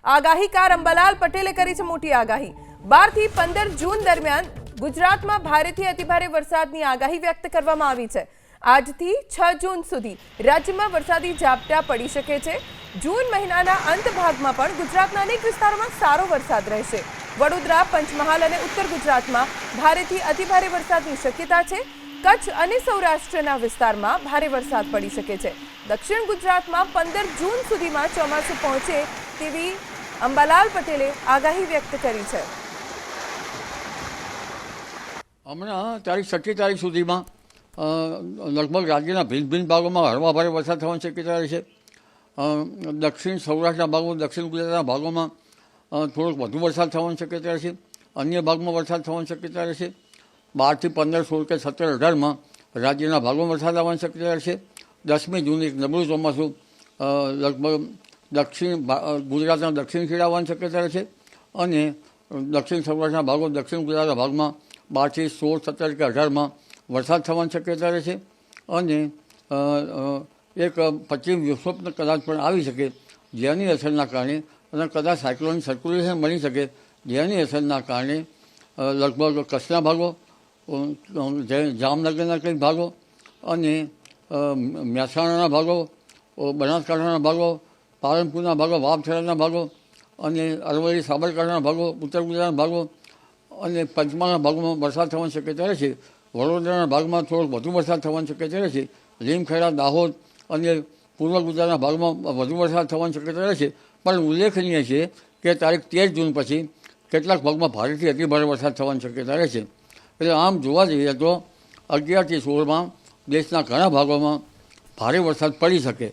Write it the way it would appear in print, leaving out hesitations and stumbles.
આગાહીકાર અંબાલાલ પટેલે કરી છે મોટી આગાહી। 12 થી 15 જૂન દરમિયાન ગુજરાતમાં ભારેથી અતિભારે વરસાદની આગાહી વ્યક્ત કરવામાં આવી છે। આજથી 6 જૂન સુધી રાજ્યમાં વરસાદી ઝાપટા પડી શકે છે। જૂન મહિનાના અંત ભાગમાં પણ ગુજરાતના અનેક વિસ્તારોમાં સારો વરસાદ રહેશે। વડોદરા, પંચમહાલ અને ઉત્તર ગુજરાતમાં ભારેથી અતિભારે વરસાદની શક્યતા છે। કચ્છ અને સૌરાષ્ટ્રના વિસ્તારમાં ભારે વરસાદ પડી શકે છે। દક્ષિણ ગુજરાતમાં 15 જૂન સુધીમાં ચોમાસું પહોંચે તેવી અંબાલાલ પટેલે આગાહી વ્યક્ત કરી છે। હમણાં તારીખ 26 તારીખ સુધીમાં લગભગ રાજ્યના ભિન્ન ભિન્ન ભાગોમાં હળવા ભારે વરસાદ થવાની શક્યતા રહેશે। દક્ષિણ સૌરાષ્ટ્રના ભાગો, દક્ષિણ ગુજરાતના ભાગોમાં થોડોક વધુ વરસાદ થવાની શક્યતા રહેશે। અન્ય ભાગમાં વરસાદ થવાની શક્યતા રહેશે। 12 થી 15, 16 કે 17, 18માં રાજ્યના ભાગોમાં વરસાદ આવવાની શક્યતા રહેશે। 10મી જૂને એક નબળું ચોમાસું લગભગ દક્ષિણ ગુજરાતના દક્ષિણ ખીણ આવવાની શક્યતા રહેશે અને દક્ષિણ સૌરાષ્ટ્રના ભાગો, દક્ષિણ ગુજરાતના ભાગમાં 12 થી 16, 17 કે 18માં વરસાદ થવાની શક્યતા રહેશે અને એક પશ્ચિમ વિક્ષોભ કદાચ પણ આવી શકે, જેની અસરના કારણે અને કદાચ સાયક્લોનિક સર્ક્યુલેશન બની શકે, જેની અસરના કારણે લગભગ કચ્છના ભાગો, જામનગરના કંઈક ભાગો અને મહેસાણાના ભાગો, બનાસકાંઠાના ભાગો, પાલનપુરના ભાગો, વાવથરાના ભાગો અને અરવલ્લી, સાબરકાંઠાના ભાગો, ઉત્તર ગુજરાતના ભાગો અને પંચમહાલના ભાગોમાં વરસાદ થવાની શક્યતા રહેશે। વડોદરાના ભાગમાં થોડોક વધુ વરસાદ થવાની શક્યતા રહેશે। લીમખેડા, દાહોદ અને પૂર્વ ગુજરાતના ભાગમાં વધુ વરસાદ થવાની શક્યતા રહેશે। પણ ઉલ્લેખનીય છે કે તારીખ 13 જૂન પછી કેટલાક ભાગમાં ભારેથી અતિભારે વરસાદ થવાની શક્યતા રહેશે। એટલે આમ જોવા જઈએ તો 11 થી 16માં દેશના ઘણા ભાગોમાં ભારે વરસાદ પડી શકે।